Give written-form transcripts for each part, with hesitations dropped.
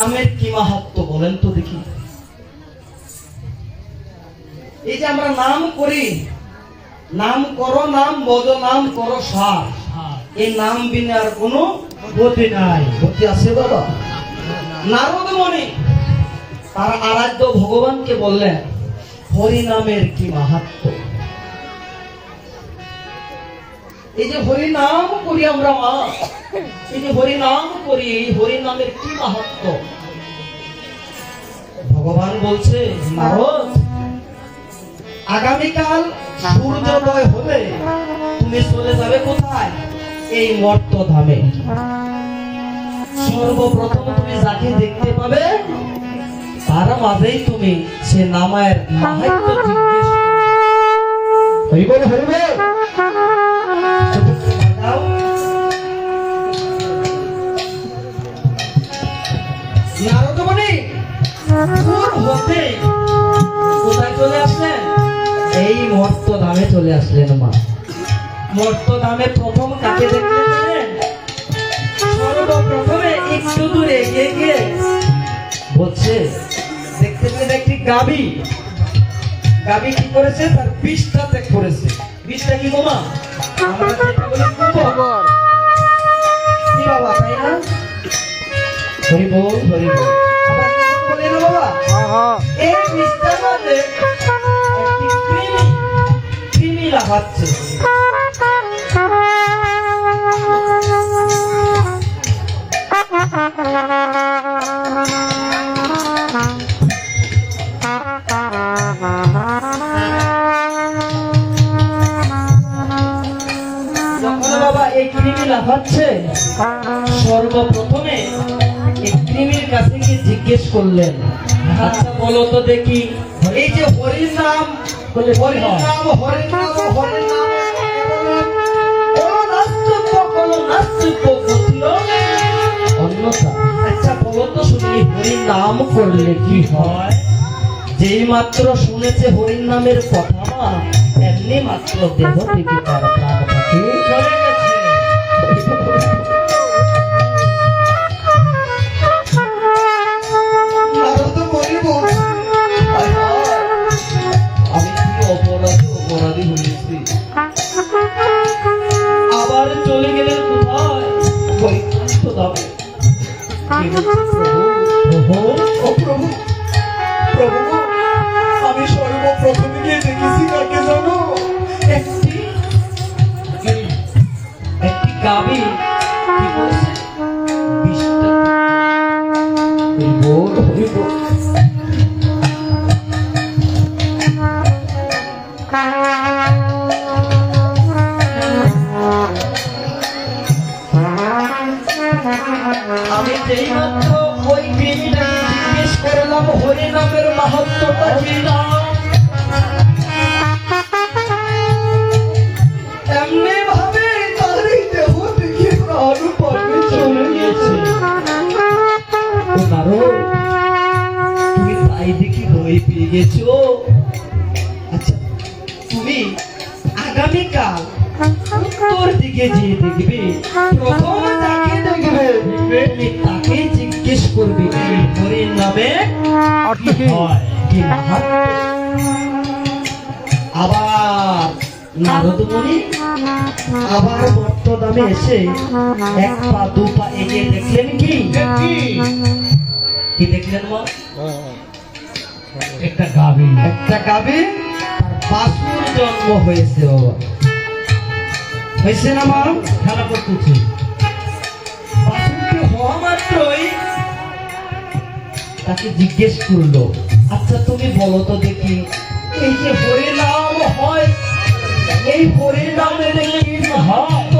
নামের কি মাহাত্ম্য বলেন তো দেখি। এই যে আমরা নাম করি, নাম করো নাম বজ, নাম করো সার, এই নাম বিনে আর কোনো গতি নাই। গতি আছে বাবা? নারদ মুনি তার আরাধ্য ভগবানকে বললেন হরি নামের কি মাহাত্ম্য। এই যে হরি নাম করি আমরা মা, এই যে হরি নাম করি, এই হরি নামের কি মাহাত্ম্য। ভগবান বলছে নারদ, আগামীকাল সূর্যোদয় হলে তুমি চলে যাবে কোথায়? এই মর্ত ধামে। সর্বপ্রথম তুমি যাকে দেখতে পাবে তার মাঝেই তুমি সে নামের মাহাত্ম্য জিজ্ঞেস করবে। হরিবল হরিবল। নারদ মুনি দূর হতে কোথায় চলে আসলেন? এই মর্ত ধামে চলে আসলেন মা। মর্ত ধামে প্রথম কাকে দেখলেন জানেন? সর্বপ্রথমে একটু দূরে এগিয়ে গিয়ে বলছে দেখতে পেলেন একটি গাভী। গাভী কি করেছে? তার বিষটা ত্যাগ করেছে। বিষটা কি গোমা? আমরা যেটা বলি গোবর। কি বাবা, তাই না? হরি বল হরি বল। বলে না বাবা, এই বিষটার মধ্যে একটি কৃমি লাফাচ্ছে। সর্বপ্রথমে এই কৃমির কাছে গিয়ে জিজ্ঞেস করলেন, আচ্ছা বলো তো দেখি, এই যে হরির নাম, বলে হরির নাম হরির নাম হরির নাম অন্যথা, আচ্ছা বলো তো শুনি হরির নাম করলে কি হয়? যেই মাত্র শুনেছে হরির নামের কথা না, এমনি মাত্র দেহ থেকে তার প্রাণ পাখি চলে গেছে। আমি কি অপরাধী হয়েছি? আবার চলে গেলেন কোথায়? বৈকুণ্ঠ ধামে। প্রভু প্রভু, আমি সর্বপ্রথমে গিয়ে দেখেছি কাকে জানো? একটি গাভী কি করেছে? বিষটা আমি যেই মাত্র ওই কৃমিটাকে জিজ্ঞেস করলাম হরি নামের মাহাত্ম্যটা কি না, এমনি ভাবে তার এই দেহ থেকে প্রাণ পাখি চলে গেছে। তুমি তাই দেখি ভয় পেয়ে গেছো? আচ্ছা তুমি আগামীকাল উত্তর দিকে যেয়ে দেখবে, প্রথম যাকে দেখবে তুমি তাকে জিজ্ঞেস করবে হরির নামে কি হয়, কি মাহাত্ম্য। আবার নারদ মুনি আবার মর্তধামে এসে এক পা দু পা এগিয়ে দেখলেন কি দেখলেন মা? একটা গাভী তার বাছুর জন্ম হয়েছে। বাবা হয়েছে না মা? খেলা করতেছে। বাছুরটি হওয়া মাত্রই তাকে জিজ্ঞেস করলো, আচ্ছা তুমি বলো তো দেখি, এই যে হরি নাম হয়, এই হরি নামের কি মাহাত্ম্য?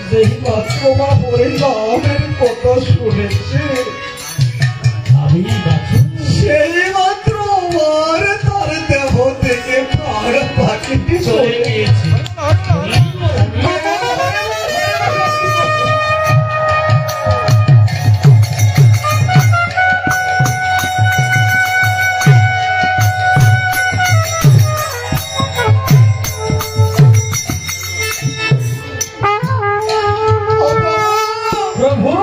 যেই মাত্র মা হরি নামের কথা শুনেছে, আমি সেই মাত্র আমার তার দেহ থেকে প্রাণ পাখি চলে গিয়েছে। প্রভু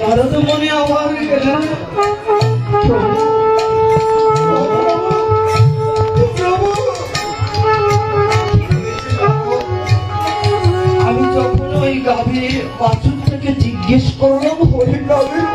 নারদমণি আবার গেলেন। আমি যখন ওই গাভীর বাছুর থেকে জিজ্ঞেস করলাম হরি গাভীর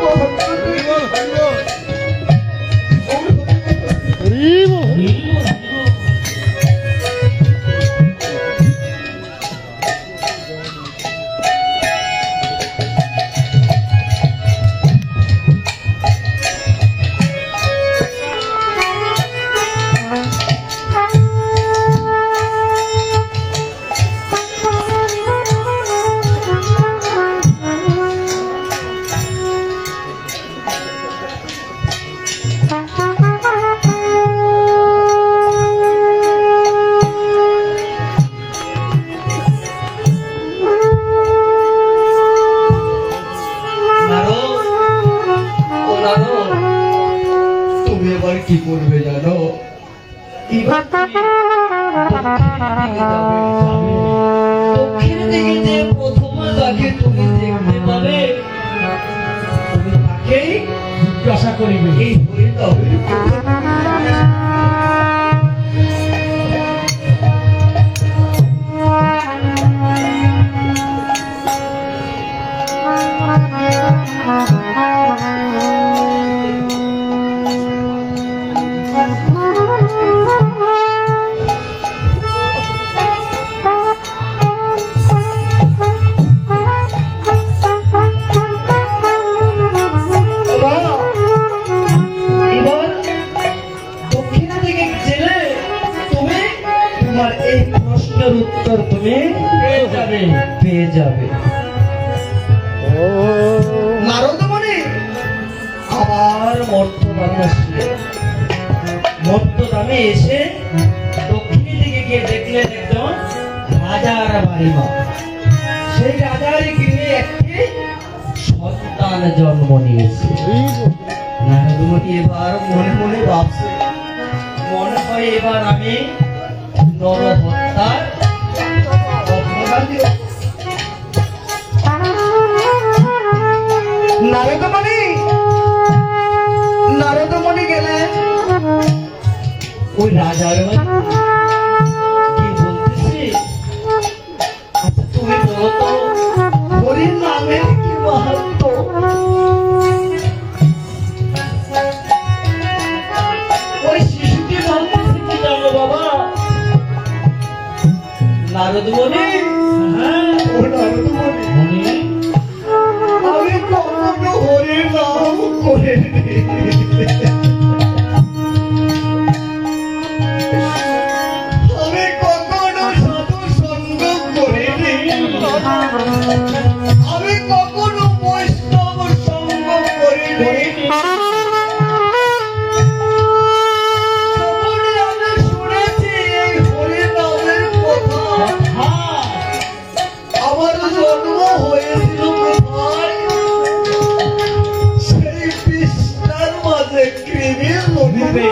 কি করবে জানো? দক্ষিণ দিকে যে প্রথম তাকে তুমি দেখতে পাবে, তুমি তাকেই জিজ্ঞাসা করিবে এই হরিদাবের উত্তর তুমি পেয়ে যাবে। নারদমণি আবার মর্তদামে আসলে, মর্তদামে এসে দক্ষিণ দিকে গিয়ে দেখলে একজন রাজার বাড়িমা। সেই রাজার গৃহে একটি সন্তান জন্ম নিয়েছে। নারদমণি এবার মনে মনে ভাবছে, মনে হয় এবার আমি নরহত্যার নারদমণি গেলেন ওই রাজার কি বলতেছে, আচ্ছা তুমি বলো তো হরির নামের কি মাহাত্ম্য? ওই শিশুটি বলতেছে কি জানো বাবা? নারদমণি, ও নারদমণি, আমি কখনো হরির নাম করিনি, আমি কখনো সাধু সঙ্গ করিনি, আমি কখনো বৈষ্ণব সঙ্গ করিনি। আমার জন্ম হয়েছিল সেই বিষ্ণার মাঝে কৃমির মধ্যে।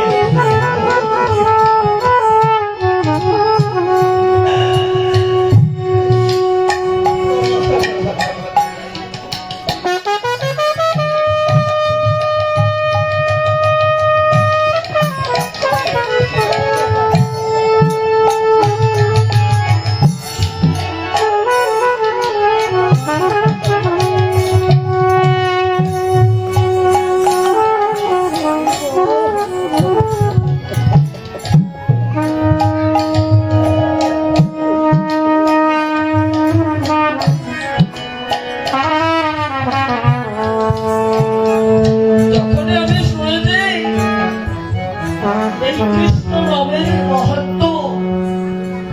কৃষ্ণ নামের মাহাত্ম্য,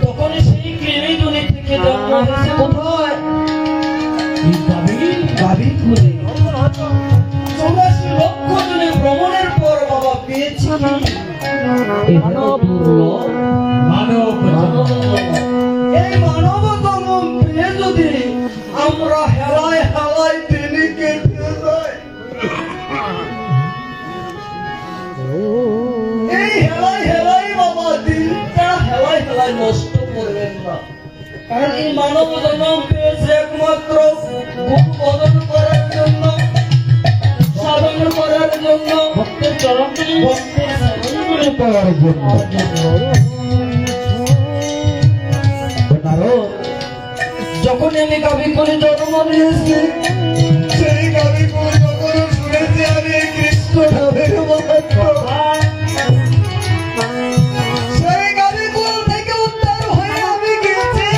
তখন সেই কৃমি জনি থেকে জন্ম হয়েছে কোথায়? গাভীর কুলে। 84 লক্ষ এটা তো দুর্লভ মানব এই মানব জন্ম পেয়ে যদি আমরা হেলায় হেলায় দিনে কেটে যাই, এই হেলায় হেলায় বাবা দিনটা হেলায় হেলায় নষ্ট করবেন না। কারণ এই মানব জন্ম পেয়েছে একমাত্র গুণ বদল করার জন্য, সাধন করার জন্য, ভক্তের চরণ ভক্তের করে পাওয়ার জন্য। যখন আমি গাভী করে জন্ম নিয়েছি, সেই গাভী করে যখন শুনেছি আমি কৃষ্ণ নামের মাহাত্ম্য, সেই গাভী কুল থেকে উদ্ধার হয়ে আমি গেছি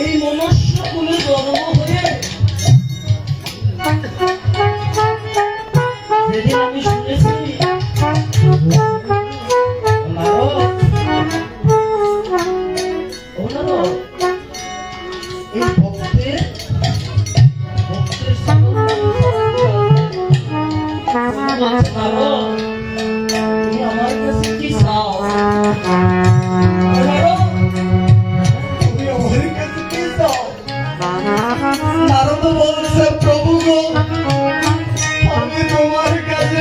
এই মনুষ্য কুলে জন্ম হয়ে যেদিন আমি শুনেছি এই ভক্তের আমার কাছে কি চাও? তুমি আমার কাছে কি চাও? নারদ বলছে, প্রভু গো, আমি তোমার কাছে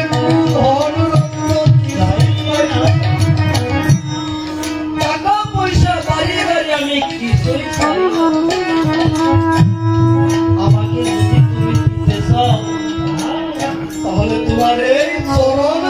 ধন রত্ন কিছুই চাই না। টাকা পয়সা বাড়ি গাড়ি আমি কিছুই চাই না। আমাকে যদি তুমি দিতে চাও, তাহলে তোমার এই চরণ